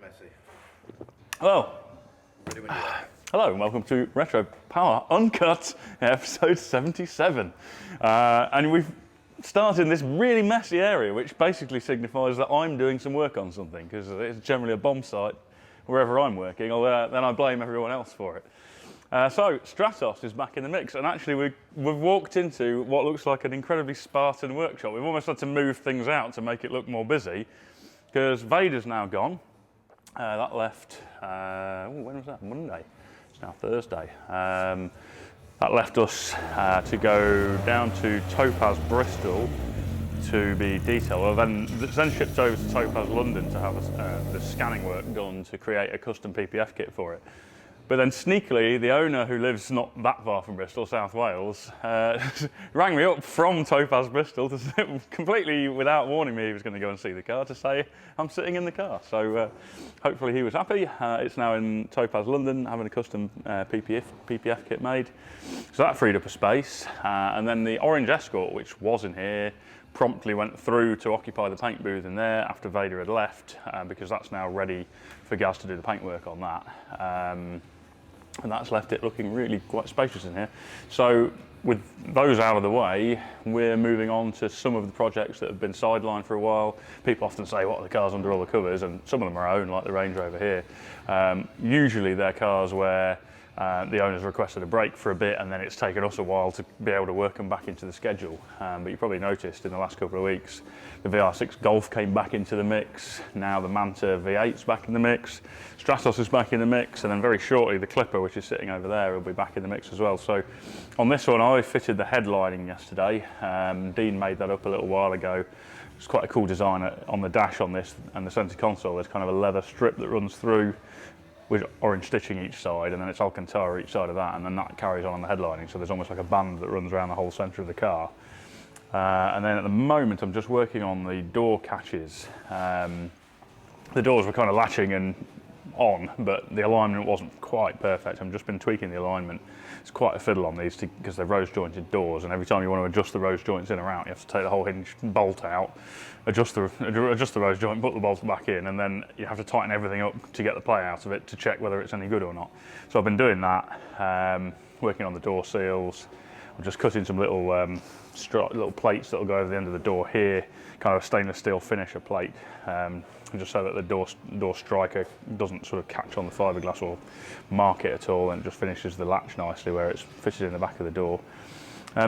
Messi. Hello. Ready when you are. Hello and welcome to Retropower Uncut, episode 77. And we've started in this really messy area, which basically signifies that I'm doing some work on something, because it's generally a bomb site wherever I'm working, although then I blame everyone else for it. So Stratos is back in the mix, and actually we've walked into what looks like an incredibly Spartan workshop. We've almost had to move things out to make it look more busy, because Vader's now gone. That left, when was that? Monday. It's now Thursday. That left us to go down to Topaz Bristol to be detailed. Well, then shipped over to Topaz London to have the scanning work done to create a custom PPF kit for it. But then sneakily, the owner, who lives not that far from Bristol, South Wales, rang me up from Topaz Bristol to completely without warning me he was going to go and see the car, to say I'm sitting in the car. So hopefully he was happy. It's now in Topaz London, having a custom PPF kit made. So that freed up a space. And then the Orange Escort, which was in here, promptly went through to occupy the paint booth in there after Vader had left, because that's now ready for Gaz to do the paintwork on that. And that's left it looking really quite spacious in here. So with those out of the way, we're moving on to some of the projects that have been sidelined for a while. People often say, what are the cars under all the covers? And some of them are owned, like the Range Rover here. Usually they're cars where the owner's requested a break for a bit, and then it's taken us a while to be able to work them back into the schedule. But you probably noticed in the last couple of weeks, the VR6 Golf came back into the mix. Now the Manta V8's back in the mix. Stratos is back in the mix, and then very shortly the Clipper, which is sitting over there, will be back in the mix as well. So on this one, I fitted the headlining yesterday. Dean made that up a little while ago. It's quite a cool design on the dash on this, and the centre console. There's kind of a leather strip that runs through with orange stitching each side, and then it's Alcantara each side of that, and then that carries on the headlining, so there's almost like a band that runs around the whole centre of the car. And then at the moment I'm just working on the door catches. The doors were kind of latching and on, but the alignment wasn't quite perfect. I've just been tweaking the alignment. It's quite a fiddle on these because they're rose jointed doors, and every time you want to adjust the rose joints in or out, you have to take the whole hinge bolt out, adjust the rose joint, put the bolt back in, and then you have to tighten everything up to get the play out of it to check whether it's any good or not. So I've been doing that, working on the door seals. I'm just cutting some little plates that will go over the end of the door here, kind of a stainless steel finisher plate, just so that the door striker doesn't sort of catch on the fiberglass or mark it at all, and it just finishes the latch nicely where it's fitted in the back of the door.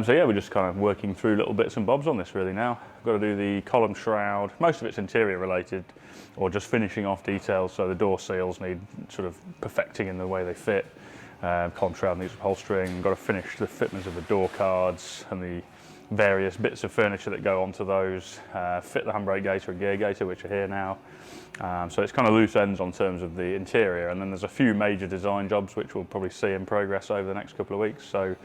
So yeah, we're just kind of working through little bits and bobs on this really now. I've got to do the column shroud. Most of it's interior related, or just finishing off details, so the door seals need sort of perfecting in the way they fit. Column shroud needs upholstering. I've got to finish the fitments of the door cards and the various bits of furniture that go onto those, fit the handbrake gaiter and gear gaiter, which are here now. So it's kind of loose ends on terms of the interior, and then there's a few major design jobs which we'll probably see in progress over the next couple of weeks. So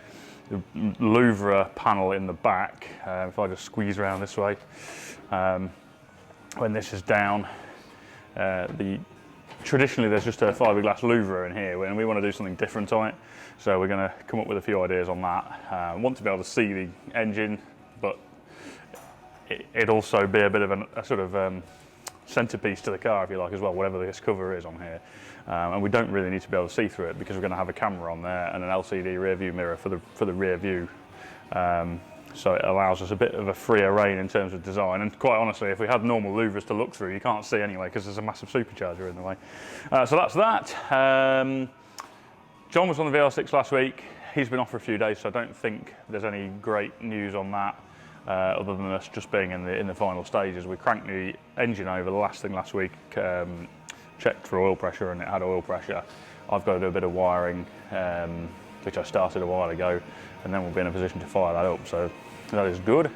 the louvre panel in the back, if I just squeeze around this way, when this is down, traditionally there's just a fiberglass louvre in here, and we want to do something different on it. So we're going to come up with a few ideas on that. I want to be able to see the engine, but it'd also be a bit of a sort of centerpiece to the car, if you like, as well, whatever this cover is on here. And we don't really need to be able to see through it, because we're going to have a camera on there and an LCD rear view mirror for the rear view. So it allows us a bit of a freer rein in terms of design. And quite honestly, if we had normal louvres to look through, you can't see anyway, because there's a massive supercharger in the way. So that's that. John was on the VR6 last week. He's been off for a few days, so I don't think there's any great news on that, other than us just being in the final stages. We cranked the engine over the last thing last week, checked for oil pressure, and it had oil pressure. I've got to do a bit of wiring, which I started a while ago, and then we'll be in a position to fire that up, so that is good.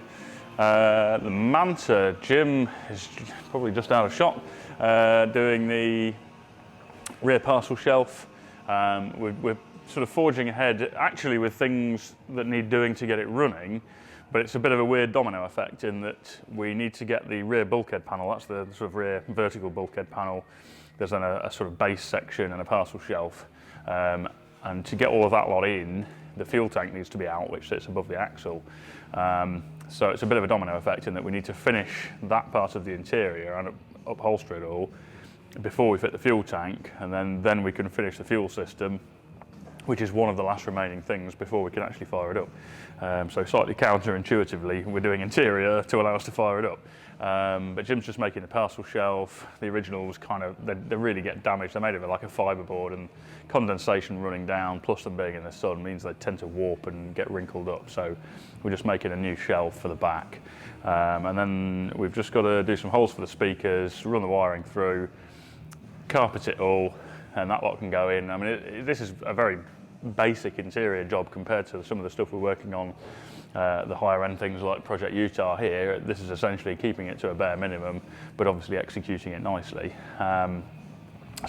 The Manta, Jim is probably just out of shot, doing the rear parcel shelf. We're sort of forging ahead actually with things that need doing to get it running, but it's a bit of a weird domino effect in that we need to get the rear bulkhead panel, that's the sort of rear vertical bulkhead panel. There's then a sort of base section and a parcel shelf. And to get all of that lot in, the fuel tank needs to be out, which sits above the axle. So it's a bit of a domino effect in that we need to finish that part of the interior and upholster it all, before we fit the fuel tank, and then we can finish the fuel system, which is one of the last remaining things before we can actually fire it up. So slightly counterintuitively, we're doing interior to allow us to fire it up. But Jim's just making a parcel shelf. The originals they really get damaged. They're made of like a fiberboard, and condensation running down, plus them being in the sun, means they tend to warp and get wrinkled up. So we're just making a new shelf for the back. And then we've just got to do some holes for the speakers, run the wiring through, carpet it all, and that lot can go in. I mean, this is a very basic interior job compared to some of the stuff we're working on, the higher end things like Project Utah here. This is essentially keeping it to a bare minimum, but obviously executing it nicely. So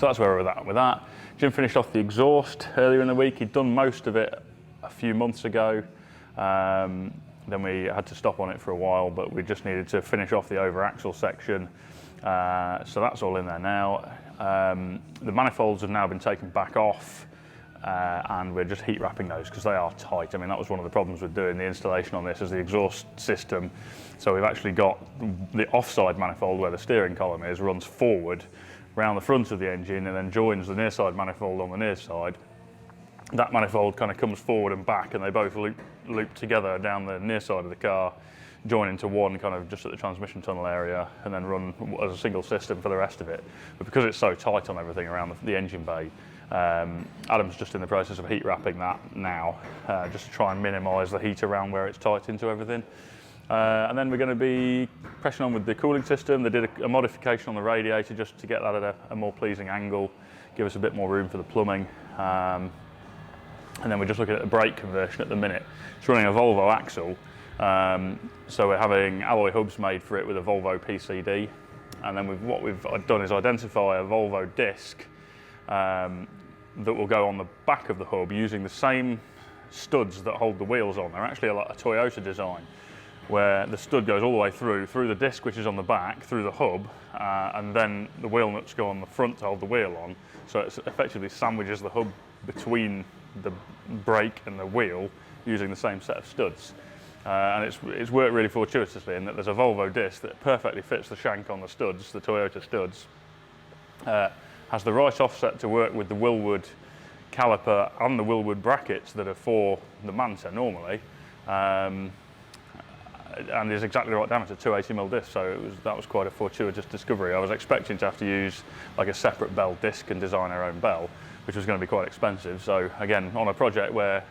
that's where we're at with that. Jim finished off the exhaust earlier in the week. He'd done most of it a few months ago. Then we had to stop on it for a while, but we just needed to finish off the over axle section. So that's all in there now. The manifolds have now been taken back off, and we're just heat wrapping those because they are tight. I mean, that was one of the problems with doing the installation on this, is the exhaust system. So we've actually got the offside manifold where the steering column is, runs forward round the front of the engine and then joins the near side manifold on the near side. That manifold kind of comes forward and back, and they both loop together down the near side of the car, join into one kind of just at the transmission tunnel area, and then run as a single system for the rest of it. But because it's so tight on everything around the engine bay, Adam's just in the process of heat wrapping that now, just to try and minimise the heat around where it's tight into everything. And then we're going to be pressing on with the cooling system. They did a modification on the radiator just to get that at a more pleasing angle, give us a bit more room for the plumbing. And then we're just looking at the brake conversion at the minute. It's running a Volvo axle, so we're having alloy hubs made for it with a Volvo PCD. And then what we've done is identify a Volvo disc that will go on the back of the hub using the same studs that hold the wheels on. They're actually a Toyota design, where the stud goes all the way through the disc, which is on the back, through the hub, and then the wheel nuts go on the front to hold the wheel on. So it effectively sandwiches the hub between the brake and the wheel using the same set of studs. And it's worked really fortuitously in that there's a Volvo disc that perfectly fits the shank on the studs, the Toyota studs, has the right offset to work with the Willwood caliper and the Willwood brackets that are for the Manta normally, and is exactly the right diameter, 280mm disc, so that was quite a fortuitous discovery. I was expecting to have to use like a separate bell disc and design our own bell, which was going to be quite expensive. So again, on a project where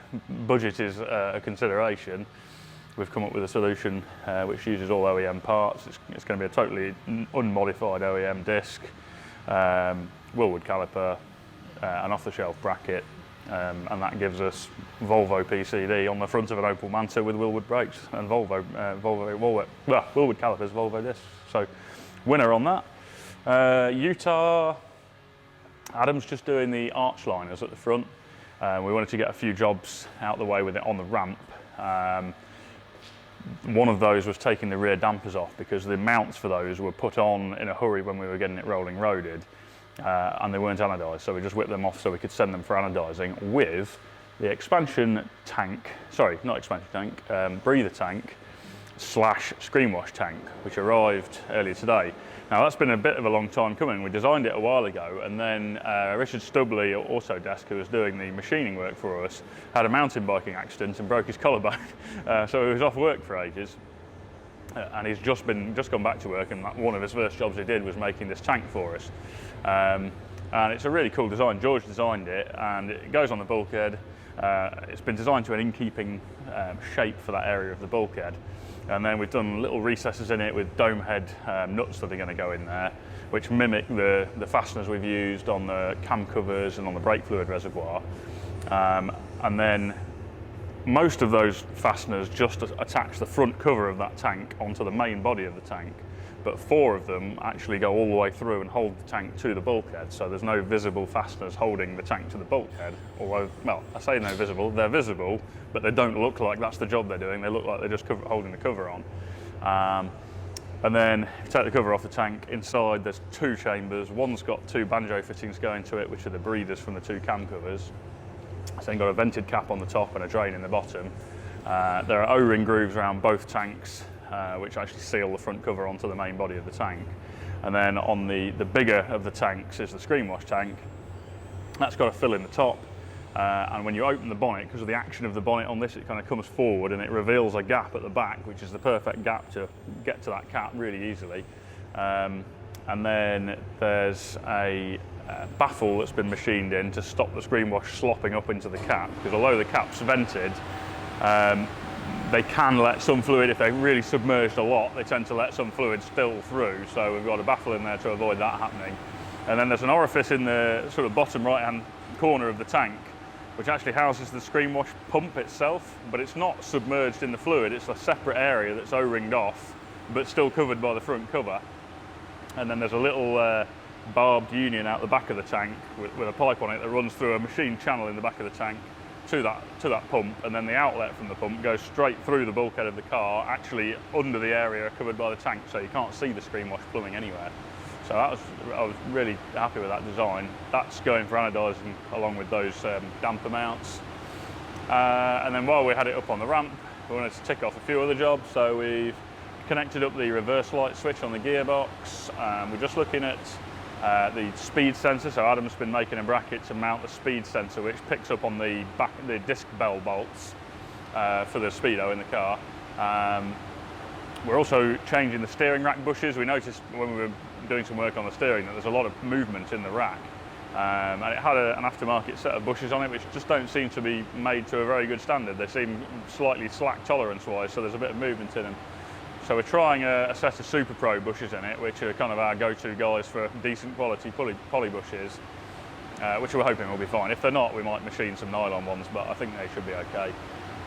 budget is a consideration, we've come up with a solution which uses all OEM parts. It's going to be a totally unmodified OEM disc, Willwood caliper, an off-the-shelf bracket, and that gives us Volvo PCD on the front of an Opel Manta with Willwood brakes and Willwood calipers, Volvo discs. So winner on that. Utah, Adam's just doing the arch liners at the front. We wanted to get a few jobs out the way with it on the ramp. One of those was taking the rear dampers off because the mounts for those were put on in a hurry when we were getting it rolling roaded, and they weren't anodised, so we just whipped them off so we could send them for anodising with the expansion tank, sorry, not expansion tank, breather tank / screen wash tank, which arrived earlier today. Now that's been a bit of a long time coming. We designed it a while ago, and then Richard Stubley at Autodesk, who was doing the machining work for us, had a mountain biking accident and broke his collarbone. So he was off work for ages. And he's just gone back to work, and one of his first jobs he did was making this tank for us. And it's a really cool design. George designed it, and it goes on the bulkhead. It's been designed to an in-keeping shape for that area of the bulkhead. And then we've done little recesses in it with dome head nuts that are going to go in there, which mimic the fasteners we've used on the cam covers and on the brake fluid reservoir. And then most of those fasteners just attach the front cover of that tank onto the main body of the tank, but 4 of them actually go all the way through and hold the tank to the bulkhead, so there's no visible fasteners holding the tank to the bulkhead. Although, well, I say no visible, they're visible, but they don't look like that's the job they're doing. They look like they're just holding the cover on. And then if you take the cover off the tank, inside there's 2 chambers. One's got 2 banjo fittings going to it, which are the breathers from the 2 cam covers. It's then got a vented cap on the top and a drain in the bottom. There are O-ring grooves around both tanks, which actually seal the front cover onto the main body of the tank. And then on the bigger of the tanks is the screen wash tank. That's got a fill in the top. And when you open the bonnet, because of the action of the bonnet on this, it kind of comes forward and it reveals a gap at the back, which is the perfect gap to get to that cap really easily. And then there's a baffle that's been machined in to stop the screen wash slopping up into the cap, because although the cap's vented, they can let some fluid, if they're really submerged a lot, they tend to let some fluid spill through. So we've got a baffle in there to avoid that happening. And then there's an orifice in the sort of bottom right-hand corner of the tank, which actually houses the screen wash pump itself, but it's not submerged in the fluid. It's a separate area that's O-ringed off, but still covered by the front cover. And then there's a little barbed union out the back of the tank with a pipe on it that runs through a machine channel in the back of the tank to that pump, and then the outlet from the pump goes straight through the bulkhead of the car, actually under the area covered by the tank, so you can't see the screen wash plumbing anywhere. So I was really happy with that design. That's going for anodising along with those damper mounts. And then while we had it up on the ramp, we wanted to tick off a few other jobs. So we've connected up the reverse light switch on the gearbox. We're just looking at the speed sensor. So Adam's been making a bracket to mount the speed sensor, which picks up on the disc bell bolts for the speedo in the car. We're also changing the steering rack bushes. We noticed when we were doing some work on the steering that there's a lot of movement in the rack. And it had an aftermarket set of bushes on it, which just don't seem to be made to a very good standard. They seem slightly slack tolerance-wise, so there's a bit of movement in them. So we're trying a set of Super Pro bushes in it, which are kind of our go-to guys for decent quality poly bushes, which we're hoping will be fine. If they're not, we might machine some nylon ones, but I think they should be okay.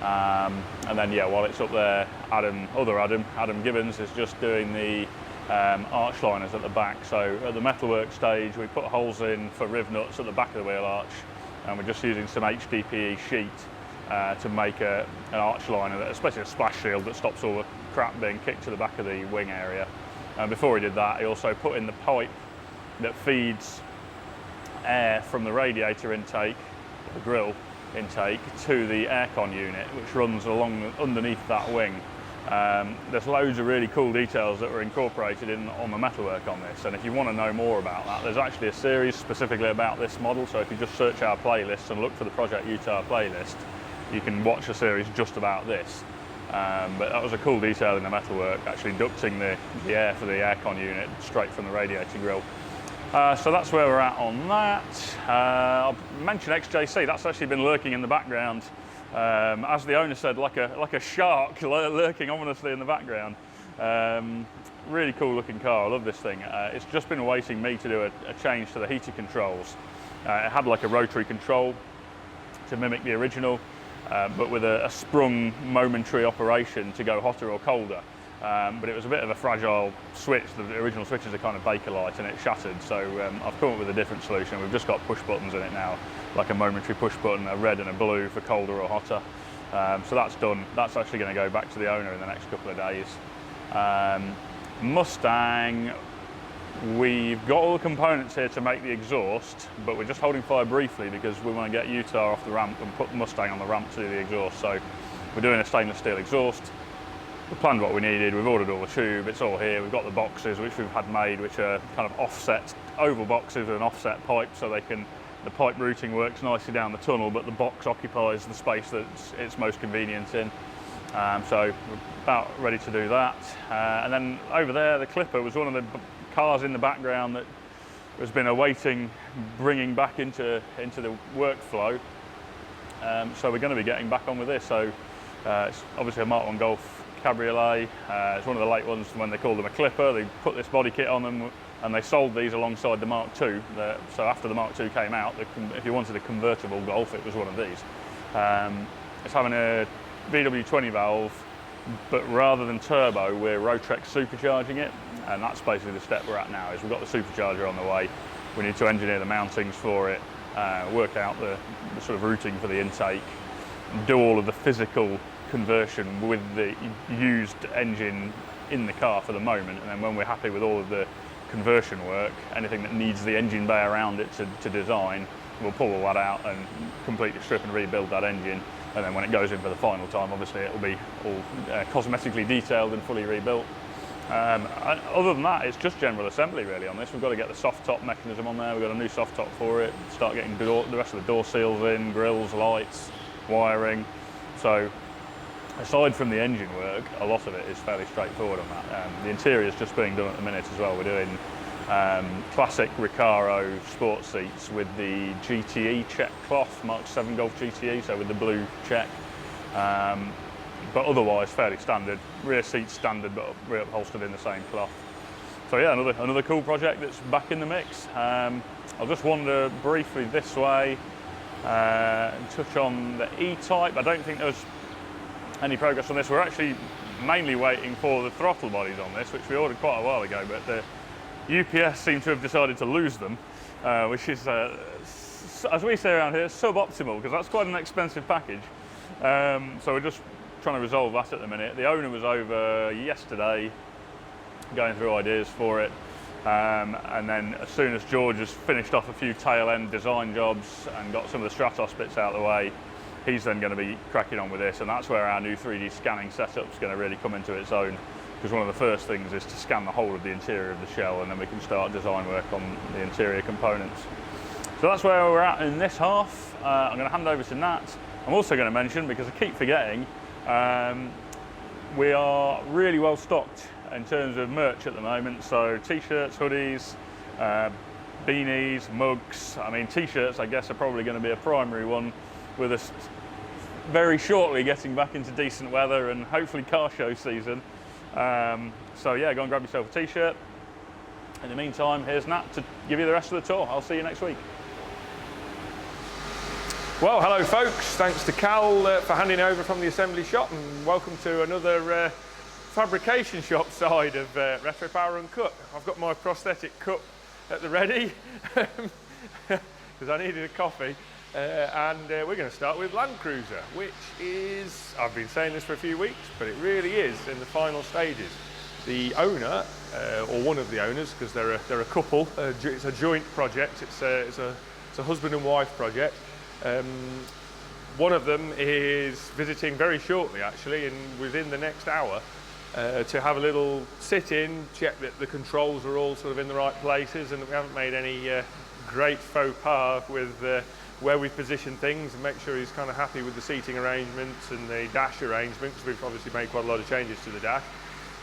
And then, yeah, while it's up there, Adam Gibbons is just doing the arch liners at the back. So at the metalwork stage, we put holes in for riv nuts at the back of the wheel arch, and we're just using some HDPE sheet to make an arch liner, especially a splash shield that stops all the crap being kicked to the back of the wing area. And before he did that, he also put in the pipe that feeds air from the radiator intake, the grille intake, to the aircon unit, which runs underneath that wing. There's loads of really cool details that were incorporated on the metalwork on this, and if you want to know more about that, there's actually a series specifically about this model. So if you just search our playlist and look for the Project Utah playlist, you can watch a series just about this. But that was a cool detail in the metalwork, actually ducting the air for the aircon unit straight from the radiator grille. So that's where we're at on that. I'll mention XJC. That's actually been lurking in the background. As the owner said, like a shark lurking ominously in the background. Really cool looking car. I love this thing. It's just been awaiting me to do a change to the heater controls. It had like a rotary control to mimic the original, but with a sprung momentary operation to go hotter or colder. But it was a bit of a fragile switch. The original switches are kind of Bakelite and it shattered, so I've come up with a different solution. We've just got push buttons in it now, like a momentary push button, a red and a blue for colder or hotter. So that's done. That's actually going to go back to the owner in the next couple of days. Mustang, we've got all the components here to make the exhaust, but we're just holding fire briefly because we want to get Utah off the ramp and put Mustang on the ramp to do the exhaust. So we're doing a stainless steel exhaust. We planned what we needed, we've ordered all the tube, it's all here. We've got the boxes which we've had made, which are kind of offset, oval boxes with an offset pipe, so the pipe routing works nicely down the tunnel, but the box occupies the space that it's most convenient in. So we're about ready to do that. And then over there, the Clipper was one of the cars in the background that has been awaiting bringing back into the workflow. So we're going to be getting back on with this. So it's obviously a Mark 1 Golf Cabriolet. It's one of the late ones when they called them a Clipper. They put this body kit on them and they sold these alongside the Mark II. So after the Mark II came out, if you wanted a convertible Golf, it was one of these. It's having a VW20 valve, but rather than turbo, we're Rotrex supercharging it, and that's basically the step we're at now. Is we've got the supercharger on the way. We need to engineer the mountings for it, work out the sort of routing for the intake, do all of the physical conversion with the used engine in the car for the moment, and then when we're happy with all of the conversion work, anything that needs the engine bay around it to design, we'll pull all that out and completely strip and rebuild that engine. And then when it goes in for the final time, obviously it'll be all cosmetically detailed and fully rebuilt. Other than that, it's just general assembly really on this. We've got to get the soft top mechanism on there. We've got a new soft top for it. Start getting the rest of the door seals in, grills, lights, wiring. So aside from the engine work, a lot of it is fairly straightforward on that. The interior is just being done at the minute as well. We're doing classic Recaro sport seats with the GTE check cloth, Mark 7 Golf GTE, so with the blue check. But otherwise fairly standard. Rear seats standard, but reupholstered in the same cloth. So yeah, another cool project that's back in the mix. I'll just wander briefly this way and touch on the E-Type. I don't think there's any progress on this. We're actually mainly waiting for the throttle bodies on this, which we ordered quite a while ago, but the UPS seem to have decided to lose them, which is, as we say around here, suboptimal, because that's quite an expensive package. So we're just trying to resolve that at the minute. The owner was over yesterday going through ideas for it, and then as soon as George has finished off a few tail end design jobs and got some of the Stratos bits out of the way, he's then going to be cracking on with this, and that's where our new 3D scanning setup is going to really come into its own, because one of the first things is to scan the whole of the interior of the shell, and then we can start design work on the interior components. So that's where we're at in this half. I'm going to hand over to Nat. I'm also going to mention, because I keep forgetting, we are really well stocked in terms of merch at the moment. So t-shirts, hoodies, beanies, mugs. I mean, t-shirts I guess are probably going to be a primary one, with us very shortly getting back into decent weather and hopefully car show season. So yeah, go and grab yourself a t-shirt. In the meantime, here's Nat to give you the rest of the tour. I'll see you next week. Well, hello folks, thanks to Cal for handing over from the assembly shop, and welcome to another fabrication shop side of Retropower Uncut. I've got my prosthetic cup at the ready because I needed a coffee, and we're going to start with Land Cruiser, which is, I've been saying this for a few weeks, but it really is in the final stages. The owner, or one of the owners, because they're a couple, it's a joint project, it's a husband and wife project. One of them is visiting very shortly, actually, and within the next hour, to have a little sit-in, check that the controls are all sort of in the right places and that we haven't made any great faux pas with where we've positioned things, and make sure he's kind of happy with the seating arrangements and the dash arrangement, because we've obviously made quite a lot of changes to the dash.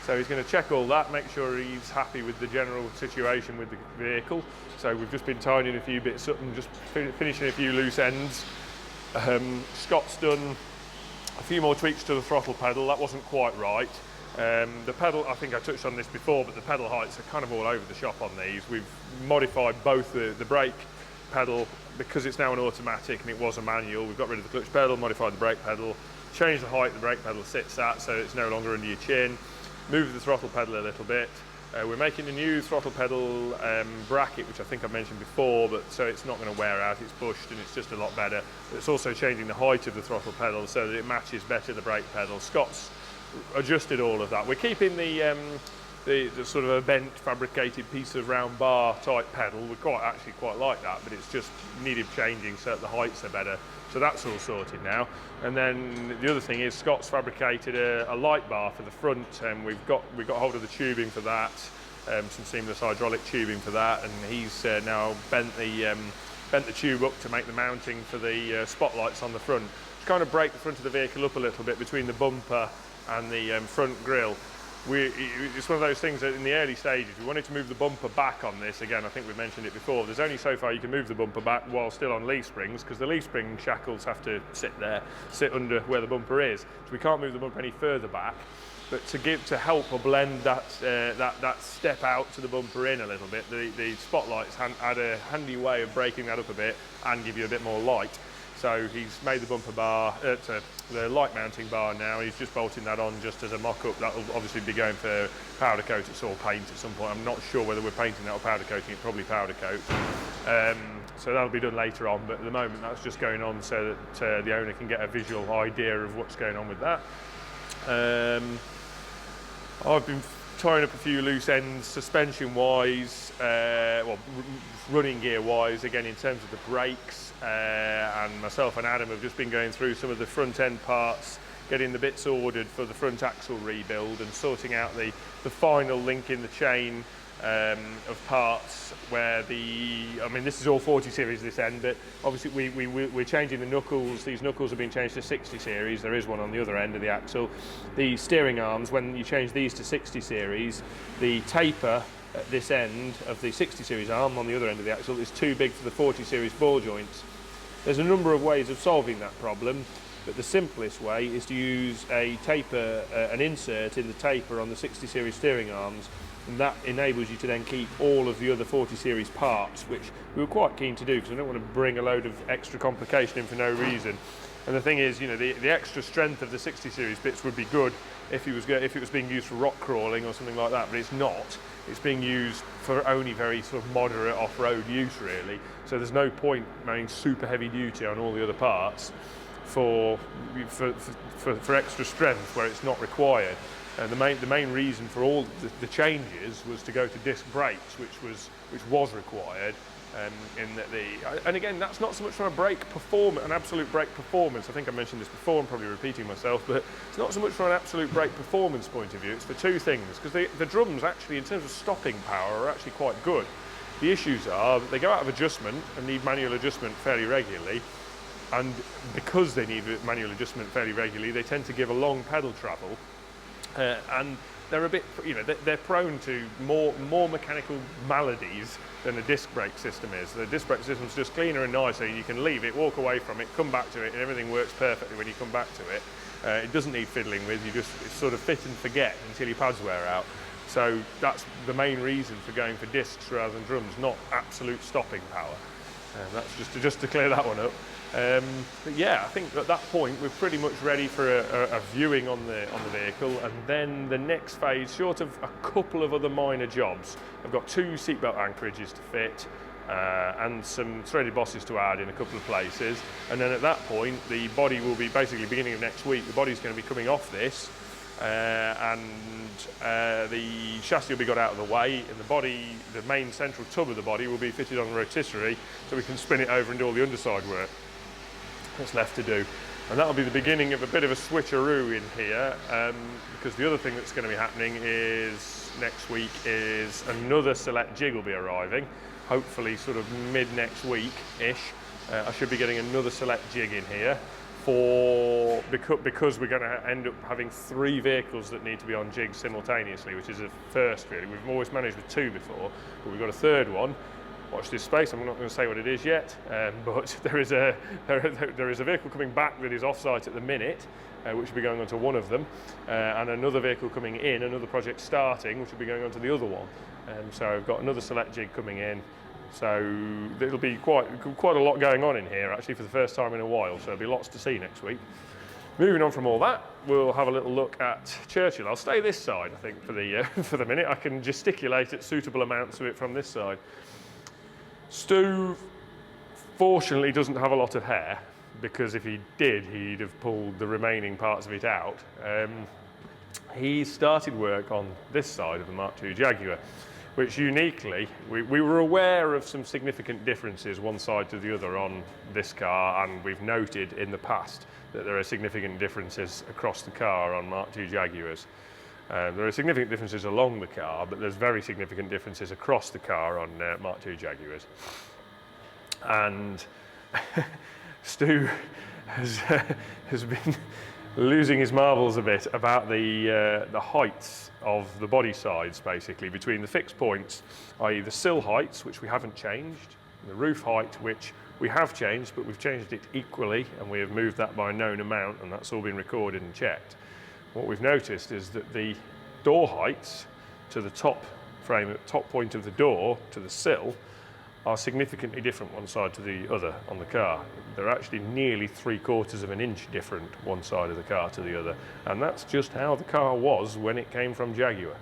So he's going to check all that, make sure he's happy with the general situation with the vehicle. So we've just been tidying a few bits up and just finishing a few loose ends. Scott's done a few more tweaks to the throttle pedal. That wasn't quite right. The pedal, I think I touched on this before, but the pedal heights are kind of all over the shop on these. We've modified both the brake pedal, because it's now an automatic and it was a manual. We've got rid of the clutch pedal, modified the brake pedal, changed the height the brake pedal sits at so it's no longer under your chin. Move the throttle pedal a little bit. We're making a new throttle pedal bracket, which I think I mentioned before, but so it's not going to wear out, it's pushed and it's just a lot better. It's also changing the height of the throttle pedal so that it matches better the brake pedal. Scott's adjusted all of that. We're keeping the sort of a bent fabricated piece of round bar type pedal. We actually quite like that, but it's just needed changing so that the heights are better. So that's all sorted now. And then the other thing is Scott's fabricated a light bar for the front, and we've got hold of the tubing for that, some seamless hydraulic tubing for that, and he's now bent the tube up to make the mounting for the spotlights on the front. To kind of break the front of the vehicle up a little bit between the bumper and the front grille. It's one of those things that in the early stages we wanted to move the bumper back on this. Again, I think we've mentioned it before, there's only so far you can move the bumper back while still on leaf springs, because the leaf spring shackles have to sit under where the bumper is, so we can't move the bumper any further back. But to help or blend that step out to the bumper in a little bit, the spotlights had a handy way of breaking that up a bit and give you a bit more light. So he's made the bumper bar, the light mounting bar now. He's just bolting that on just as a mock-up. That will obviously be going for powder coat or paint at some point. I'm not sure whether we're painting that or powder coating it, probably powder coat. So that'll be done later on, but at the moment that's just going on so that the owner can get a visual idea of what's going on with that. I've been tying up a few loose ends suspension-wise, running gear-wise, again in terms of the brakes. And myself and Adam have just been going through some of the front end parts getting the bits ordered for the front axle rebuild and sorting out the final link in the chain of parts where I mean this is all 40 series this end, but obviously we're changing the knuckles. These knuckles have been changed to 60 series. There is one on the other end of the axle. The steering arms, when you change these to 60 series, the taper at this end of the 60 series arm on the other end of the axle is too big for the 40 series ball joints. There's a number of ways of solving that problem, but the simplest way is to use a taper, an insert in the taper on the 60 series steering arms, and that enables you to then keep all of the other 40 series parts, which we were quite keen to do because we don't want to bring a load of extra complication in for no reason. And the thing is, you know, the extra strength of the 60 series bits would be good if it was being used for rock crawling or something like that, but it's not. It's being used for only very sort of moderate off-road use, really. So there's no point running super heavy duty on all the other parts for extra strength where it's not required. And the main reason for all the changes was to go to disc brakes, which was required. And again, that's not so much from an absolute brake performance. I think I mentioned this before. I'm probably repeating myself, but it's not so much from an absolute brake performance point of view. It's for two things, because the drums actually, in terms of stopping power, are actually quite good. The issues are that they go out of adjustment and need manual adjustment fairly regularly. And because they need manual adjustment fairly regularly, they tend to give a long pedal travel. And they're a bit, you know, they're prone to more mechanical maladies than a disc brake system is. The disc brake system's just cleaner and nicer. You can leave it, walk away from it, come back to it, and everything works perfectly when you come back to it. It doesn't need fiddling with. It's sort of fit and forget until your pads wear out. So that's the main reason for going for discs rather than drums, not absolute stopping power. That's just to clear that one up. But yeah, I think at that point we're pretty much ready for a viewing on the vehicle, and then the next phase, short of a couple of other minor jobs, I've got 2 seatbelt anchorages to fit and some threaded bosses to add in a couple of places, and then at that point the body will be basically beginning of next week. The body's going to be coming off this, and the chassis will be got out of the way, and the main central tub of the body will be fitted on a rotisserie so we can spin it over and do all the underside work that's left to do. And that'll be the beginning of a bit of a switcheroo in here, because the other thing that's going to be happening is next week is another select jig will be arriving, hopefully sort of mid next week-ish. I should be getting another select jig in here because we're going to end up having 3 vehicles that need to be on jigs simultaneously, which is a first really. We've always managed with 2 before, but we've got a third one. Watch this space. I'm not going to say what it is yet, but there is a vehicle coming back that is off-site at the minute, which will be going on to one of them, and another vehicle coming in, another project starting, which will be going on to the other one. So I've got another select jig coming in. So it'll be quite a lot going on in here actually for the first time in a while. So there'll be lots to see next week. Moving on from all that, we'll have a little look at Churchill. I'll stay this side, I think, for the minute. I can gesticulate at suitable amounts of it from this side. Stu, fortunately, doesn't have a lot of hair, because if he did, he'd have pulled the remaining parts of it out. He started work on this side of the Mark II Jaguar, which uniquely, we were aware of some significant differences one side to the other on this car, and we've noted in the past that there are significant differences across the car on Mark II Jaguars. There are significant differences along the car, but there's very significant differences across the car on Mark II Jaguars. And Stu has been losing his marbles a bit about the heights of the body sides, basically, between the fixed points, i.e. the sill heights, which we haven't changed, and the roof height, which we have changed, but we've changed it equally, and we have moved that by a known amount, and that's all been recorded and checked. What we've noticed is that the door heights to the top point of the door to the sill are significantly different one side to the other on the car. They're actually nearly 3/4 of an inch different one side of the car to the other, and that's just how the car was when it came from Jaguar.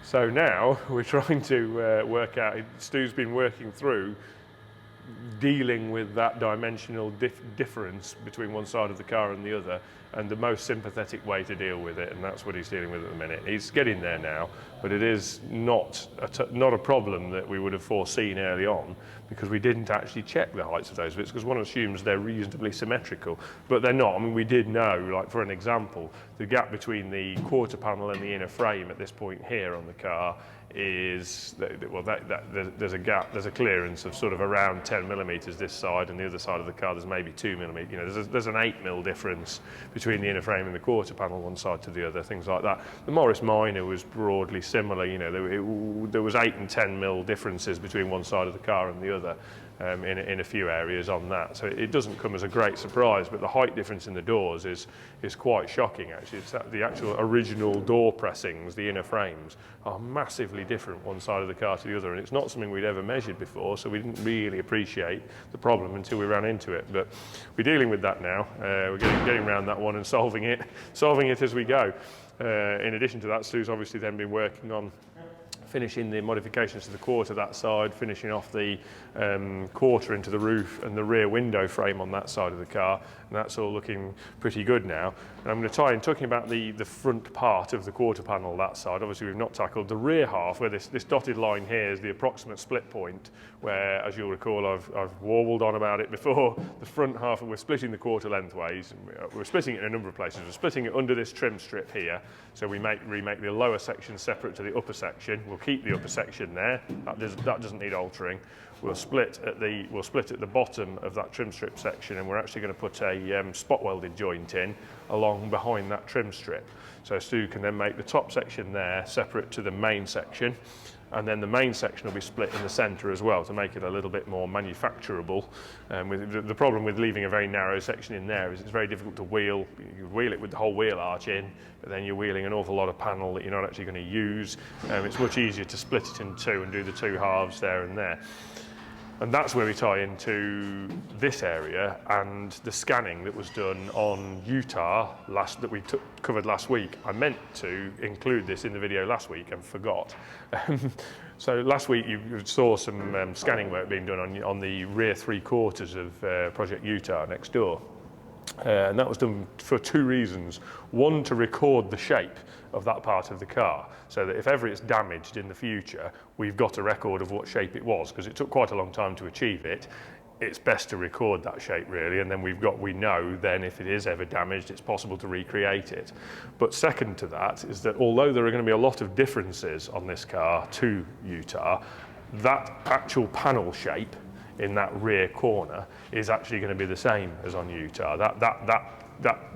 So now we're trying to work out, Stu's been working through dealing with that dimensional difference between one side of the car and the other, and the most sympathetic way to deal with it, and that's what he's dealing with at the minute. He's getting there now, but it is not a problem that we would have foreseen early on, because we didn't actually check the heights of those bits, because one assumes they're reasonably symmetrical, but they're not. I mean, we did know, like for an example, the gap between the quarter panel and the inner frame at this point here on the car is, well, there's a gap, there's a clearance of sort of around 10 millimeters this side, and the other side of the car there's maybe 2 millimeters. You know, there's an 8 mil difference between the inner frame and the quarter panel one side to the other, things like that. The Morris Minor was broadly similar. You know, there was 8 and 10 mil differences between one side of the car and the other. In a few areas on that, so it doesn't come as a great surprise, but the height difference in the doors is quite shocking actually. It's that the actual original door pressings, the inner frames, are massively different one side of the car to the other, and it's not something we'd ever measured before, so we didn't really appreciate the problem until we ran into it. But we're dealing with that now. We're getting around that one and solving it as we go. In addition to that, Stu's obviously then been working on finishing the modifications to the quarter that side, finishing off the quarter into the roof and the rear window frame on that side of the car, and that's all looking pretty good now. And I'm going to tie in talking about the front part of the quarter panel that side. Obviously we've not tackled the rear half, where this dotted line here is the approximate split point, where, as you'll recall, I've warbled on about it before. The front half, and we're splitting the quarter lengthways, and we're splitting it in a number of places. We're splitting it under this trim strip here, so we remake the lower section separate to the upper section. We'll keep the upper section there. That doesn't need altering. We'll split at the bottom of that trim strip section, and we're actually going to put a spot welded joint in along behind that trim strip. So Stu can then make the top section there separate to the main section, and then the main section will be split in the centre as well to make it a little bit more manufacturable. With the problem with leaving a very narrow section in there is it's very difficult to wheel. You wheel it with the whole wheel arch in, but then you're wheeling an awful lot of panel that you're not actually going to use. It's much easier to split it in two and do the two halves there and there. And that's where we tie into this area and the scanning that was done on Utah that we covered last week. I meant to include this in the video last week and forgot. So last week you saw some scanning work being done on the rear 3/4 of Project Utah next door. And that was done for two reasons. One, to record the shape of that part of the car, so that if ever it's damaged in the future, we've got a record of what shape it was, because it took quite a long time to achieve it. It's best to record that shape really, and then we know then if it is ever damaged, it's possible to recreate it. But second to that is that although there are going to be a lot of differences on this car to Utah, that actual panel shape in that rear corner is actually going to be the same as on Utah.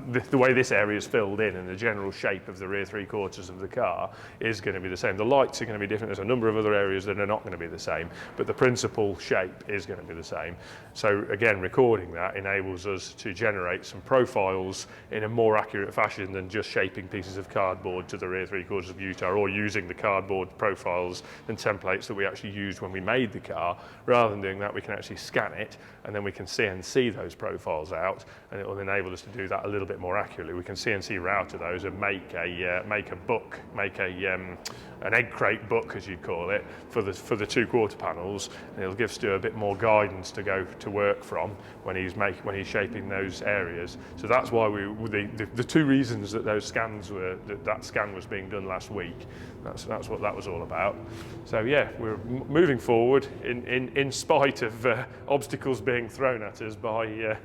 The way this area is filled in and the general shape of the rear 3/4 of the car is going to be the same. The lights are going to be different. There's a number of other areas that are not going to be the same, but the principal shape is going to be the same. So again, recording that enables us to generate some profiles in a more accurate fashion than just shaping pieces of cardboard to the rear 3/4 of Utah, or using the cardboard profiles and templates that we actually used when we made the car. Rather than doing that, we can actually scan it, and then we can CNC those profiles out, and it will enable us to do that a little bit more accurately. We can CNC router those and make a book, an egg crate book, as you'd call it, for the 2/4 panels, and it'll give Stu a bit more guidance to go to work from when he's shaping those areas. So that's why the two reasons that that scan was being done last week. That's what that was all about. So yeah, we're moving forward in spite of obstacles being thrown at us by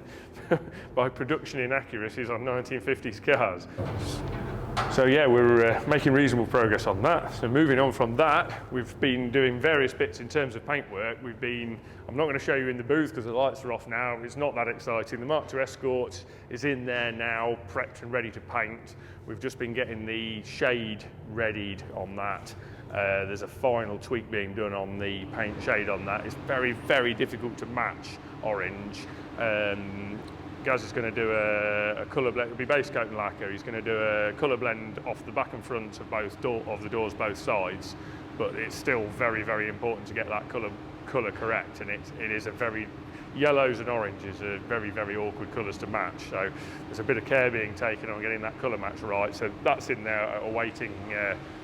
by production inaccuracies on 1950s cars. So yeah, we're making reasonable progress on that. So moving on from that, we've been doing various bits in terms of paintwork. I'm not going to show you in the booth because the lights are off now. It's not that exciting. The MK2 Escort is in there now, prepped and ready to paint. We've just been getting the shade readied on that. There's a final tweak being done on the paint shade on that. It's very, very difficult to match orange. Gaz is going to do a colour blend. It'll be base coat and lacquer. He's going to do a colour blend off the back and front of the doors both sides, but it's still very, very important to get that colour correct, and it is a very yellows and oranges are very, very awkward colours to match, so there's a bit of care being taken on getting that colour match right. So that's in there awaiting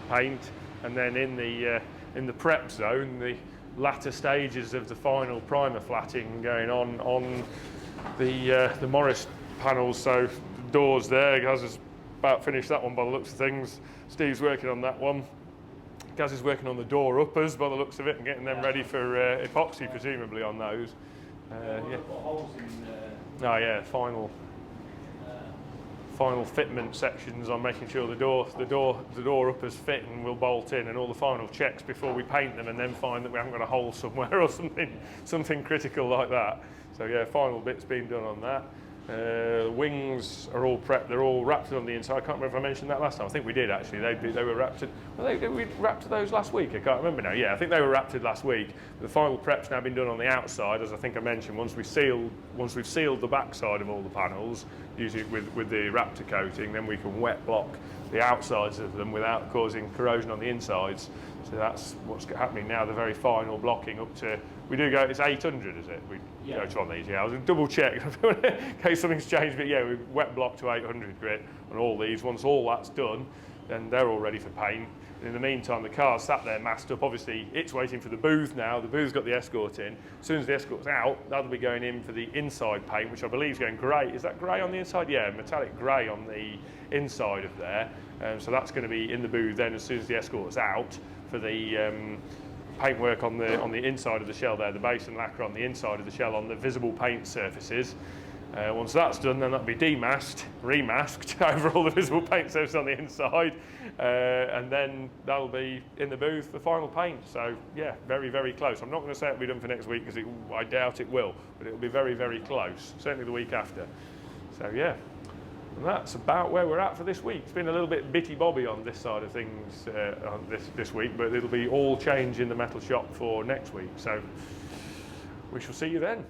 paint, and then in the prep zone, latter stages of the final primer flatting going on the Morris panels. So the doors there, Gaz has about finished that one by the looks of things. Steve's working on that one. Gaz is working on the door uppers by the looks of it and getting them ready for epoxy presumably on those. Yeah. Oh yeah, final fitment sections on making sure the door uppers fit and will bolt in, and all the final checks before we paint them and then find that we haven't got a hole somewhere or something critical like that. So yeah, final bits being done on that. Wings are all prepped, they're all wrapped on the inside. I can't remember if I mentioned that last time. I think we did actually. They were wrapped. We wrapped those last week? I can't remember now. Yeah, I think they were wrapped last week. The final prep's now been done on the outside, as I think I mentioned. Once we've sealed the backside of all the panels, usually with the Raptor coating, then we can wet block the outsides of them without causing corrosion on the insides. So that's what's happening now. The very final blocking up to, we do go, it's 800, is it? We go to on these. Yeah, I was going to double check in case something's changed. But yeah, we wet block to 800 grit on all these. Once all that's done, then they're all ready for paint. And in the meantime, the car's sat there masked up. Obviously, it's waiting for the booth now. The booth's got the Escort in. As soon as the Escort's out, that'll be going in for the inside paint, which I believe is going grey. Is that grey on the inside? Yeah, metallic grey on the inside of there. So that's going to be in the booth then as soon as the Escort's out for the paintwork on the inside of the shell there, the base and lacquer on the inside of the shell on the visible paint surfaces. Once that's done, then that'll be demasked, remasked over all the visible paint surfaces on the inside, and then that'll be in the booth, the final paint. So yeah, very, very close. I'm not going to say it'll be done for next week because I doubt it will, but it'll be very, very close, certainly the week after. So yeah, and that's about where we're at for this week. It's been a little bit bitty-bobby on this side of things on this week, but it'll be all change in the metal shop for next week. So we shall see you then.